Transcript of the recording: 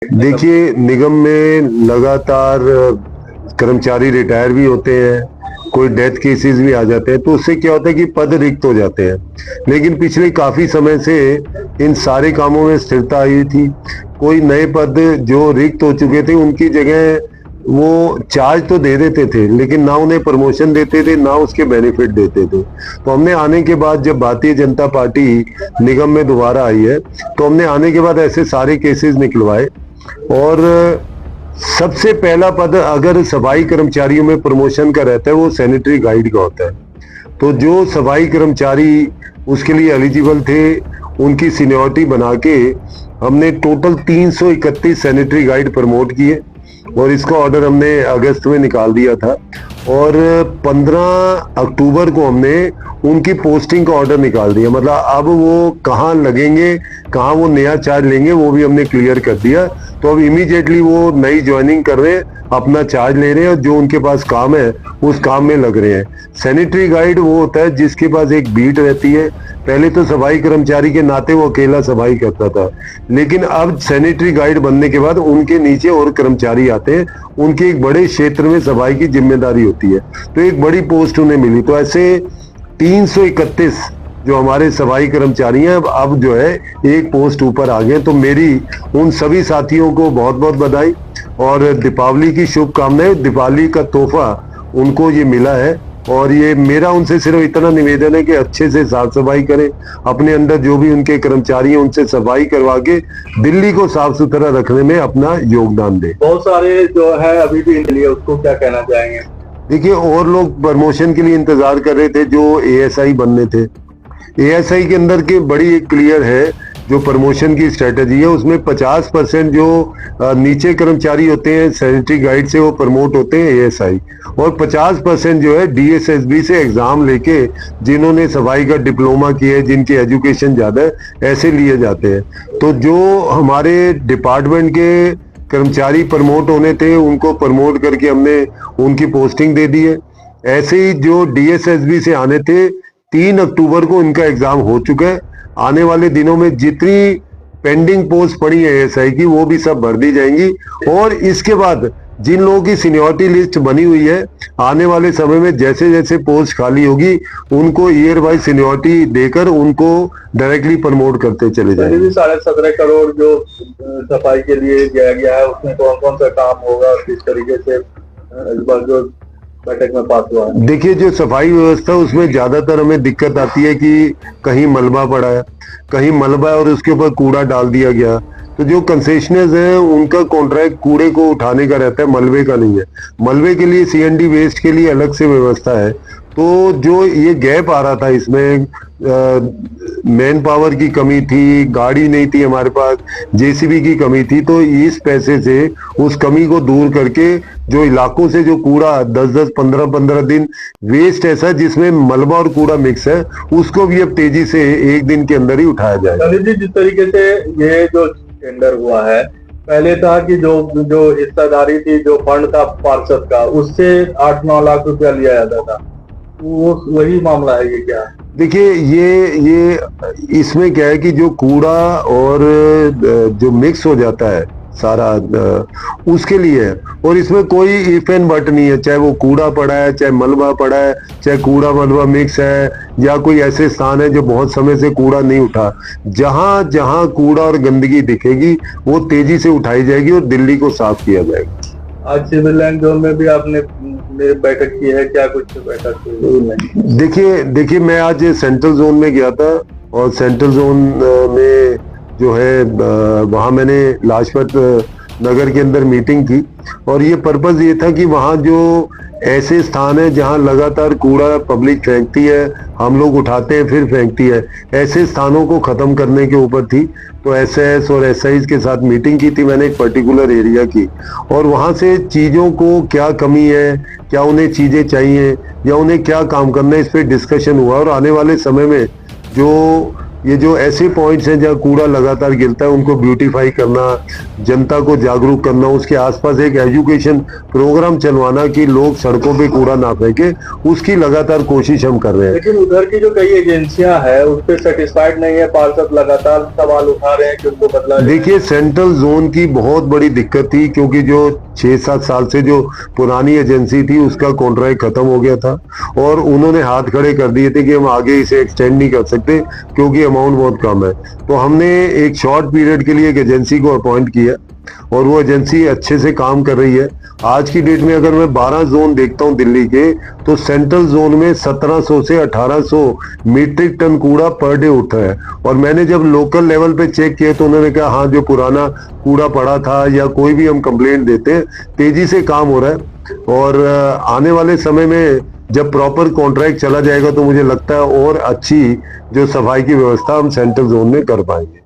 देखिए, निगम में लगातार कर्मचारी रिटायर भी होते हैं, कोई डेथ केसेस भी आ जाते हैं, तो उससे क्या होता है कि पद रिक्त हो जाते हैं। लेकिन पिछले काफी समय से इन सारे कामों में स्थिरता आई थी। कोई नए पद जो रिक्त हो चुके थे उनकी जगह वो चार्ज तो दे देते थे, लेकिन ना उन्हें प्रमोशन देते थे, ना उसके बेनिफिट देते थे। तो हमने आने के बाद, जब भारतीय जनता पार्टी निगम में दोबारा आई है, तो हमने आने के बाद ऐसे सारे केसेस निकलवाए। और सबसे पहला पद अगर सफाई कर्मचारियों में प्रमोशन का रहता है, वो सैनिटरी गाइड का होता है। तो जो सफाई कर्मचारी उसके लिए एलिजिबल थे, उनकी सीनियरिटी बना के हमने टोटल 331 सैनिटरी गाइड प्रमोट किए, और इसका ऑर्डर हमने अगस्त में निकाल दिया था। और 15 अक्टूबर को हमने उनकी पोस्टिंग का ऑर्डर निकाल दिया। मतलब अब वो कहाँ लगेंगे, कहाँ वो नया चार्ज लेंगे, वो भी हमने क्लियर कर दिया। तो अब इमीडिएटली वो नई ज्वाइनिंग कर रहे हैं, अपना चार्ज ले रहे हैं, और जो उनके पास काम है उस काम में लग रहे हैं। सैनिटरी गाइड वो होता है जिसके पास एक बीट रहती है। पहले तो सफाई कर्मचारी के नाते वो अकेला सफाई करता था, लेकिन अब सैनिटरी गाइड बनने के बाद उनके नीचे और कर्मचारी आते हैं, उनके एक बड़े क्षेत्र में सफाई की जिम्मेदारी होती है, तो एक बड़ी पोस्ट उन्हें मिली। तो ऐसे 331 जो हमारे सफाई कर्मचारी हैं अब जो है एक पोस्ट ऊपर आ गए। तो मेरी उन सभी साथियों को बहुत बहुत बधाई और दीपावली की शुभकामनाएं। दीपावली का तोहफा उनको ये मिला है, और ये मेरा उनसे सिर्फ इतना निवेदन है कि अच्छे से साफ सफाई करें, अपने अंदर जो भी उनके कर्मचारी हैं उनसे सफाई करवा के दिल्ली को साफ सुथरा रखने में अपना योगदान दें। बहुत सारे जो है अभी भी इनके लिए, उसको क्या कहना चाहेंगे? देखिए, और लोग प्रमोशन के लिए इंतजार कर रहे थे जो एएसआई बनने थे। एएसआई के अंदर के बड़ी एक क्लियर है जो प्रमोशन की स्ट्रेटजी है, उसमें 50% जो नीचे कर्मचारी होते हैं सैनिटरी गाइड से, वो प्रमोट होते हैं एएसआई, और 50% जो है डीएसएसबी से एग्जाम लेके जिन्होंने सफाई का डिप्लोमा किया है, जिनकी एजुकेशन ज्यादा है, ऐसे लिए जाते हैं। तो जो हमारे डिपार्टमेंट के कर्मचारी प्रमोट होने थे उनको प्रमोट करके हमने उनकी पोस्टिंग दे दी है। ऐसे ही जो डीएसएसबी से आने थे, 3 अक्टूबर को इनका एग्जाम हो चुका है। आने वाले दिनों में जितनी पेंडिंग पोस्ट पड़ी है एएसआई की, वो भी सब भर दी जाएंगी। और इसके बाद जिन लोगों की सीनियरिटी लिस्ट बनी हुई है, आने वाले समय में जैसे जैसे पोस्ट खाली होगी उनको ईयर वाइज सीनियरिटी देकर उनको डायरेक्टली प्रमोट करते चले जाएंगे। 17.5 करोड़ जो सफाई के लिए दिया गया है, उसमें कौन कौन सा काम होगा, किस तरीके से इस बार जो बैठक में पास हुआ है? देखिए, जो सफाई व्यवस्था उसमें ज्यादातर हमें दिक्कत आती है कि कहीं मलबा पड़ा है, कहीं मलबा है और उसके ऊपर कूड़ा डाल दिया गया। तो जो कंसेशनर्स हैं उनका कॉन्ट्रैक्ट कूड़े को उठाने का रहता है, मलबे का नहीं है। मलबे के लिए सीएनडी वेस्ट के लिए अलग से व्यवस्था है। तो जो ये गैप आ रहा था, इसमें मैन पावर की कमी थी, गाड़ी नहीं थी हमारे पास, जेसीबी की कमी थी। तो इस पैसे से उस कमी को दूर करके जो इलाकों से जो कूड़ा 10-10, 15-15 दिन वेस्ट ऐसा जिसमें मलबा और कूड़ा मिक्स है, उसको भी अब तेजी से एक दिन के अंदर ही उठाया जाएगा। ललित जी, जिस तरीके से ये जो टेंडर हुआ है, पहले था कि जो हिस्सेदारी थी, जो फंड था पार्षद का, उससे 8-9 लाख रुपया लिया जाता था, वो वही मामला है ये क्या? देखिए, ये इसमें क्या है कि जो कूड़ा और जो मिक्स हो जाता है सारा, उसके लिए है। और इसमें कोई इफ एंड बट नहीं है, चाहे वो कूड़ा पड़ा है, चाहे मलबा पड़ा है, चाहे कूड़ा मलबा मिक्स है, या कोई ऐसे स्थान है जो बहुत समय से कूड़ा नहीं उठा। जहां जहां कूड़ा और गंदगी दिखेगी वो तेजी से उठाई जाएगी और दिल्ली को साफ किया जाएगा। आज सिविल लाइन जोन में भी आपने बैठक की है, क्या कुछ बैठक की? देखिए, मैं आज सेंट्रल जोन में गया था, और सेंट्रल जोन में जो है वहाँ मैंने लाजपत नगर के अंदर मीटिंग की। और ये पर्पस ये था कि वहाँ जो ऐसे स्थान है जहाँ लगातार कूड़ा पब्लिक फेंकती है, हम लोग उठाते हैं फिर फेंकती है, ऐसे स्थानों को खत्म करने के ऊपर थी। तो एसएस और एसआईज के साथ मीटिंग की थी मैंने एक पर्टिकुलर एरिया की, और वहाँ से चीज़ों को क्या कमी है, क्या उन्हें चीज़ें चाहिए, या उन्हें क्या काम करना है, इस पर डिस्कशन हुआ। और आने वाले समय में जो ये जो ऐसे पॉइंट्स हैं जहाँ कूड़ा लगातार गिरता है, उनको ब्यूटीफाई करना, जनता को जागरूक करना, उसके आसपास एक एजुकेशन प्रोग्राम चलवाना कि लोग सड़कों पे कूड़ा ना फेंके, उसकी लगातार कोशिश हम कर रहे हैं। लेकिन उधर की जो कई एजेंसियां हैं उस पर सेटिस्फाइड नहीं है, पार्षद लगातार सवाल उठा रहे हैं कि उनको बदला जाए। देखिए, सेंट्रल जोन की बहुत बड़ी दिक्कत थी, क्योंकि जो 6-7 साल से जो पुरानी एजेंसी थी उसका कॉन्ट्रैक्ट खत्म हो गया था और उन्होंने हाथ खड़े कर दिए थे कि हम आगे इसे एक्सटेंड नहीं कर सकते क्योंकि अमाउंट बहुत कम है। तो हमने एक शॉर्ट पीरियड के लिए एक एजेंसी को अपॉइंट किया और वो एजेंसी अच्छे से काम कर रही है। आज की डेट में अगर मैं 12 जोन देखता हूं दिल्ली के, तो सेंट्रल जोन में 1700 से 1800 मीट्रिक टन कूड़ा पर डे उठा है। और मैंने जब लोकल लेवल पे चेक किया तो उन्होंने कहा हाँ, जो पुराना कूड़ा पड़ा था या कोई भी हम कंप्लेंट देते हैं, तेजी से काम हो रहा है। और आने वाले समय में जब प्रॉपर कॉन्ट्रैक्ट चला जाएगा तो मुझे लगता है और अच्छी जो सफाई की व्यवस्था हम सेंट्रल जोन में कर पाएंगे।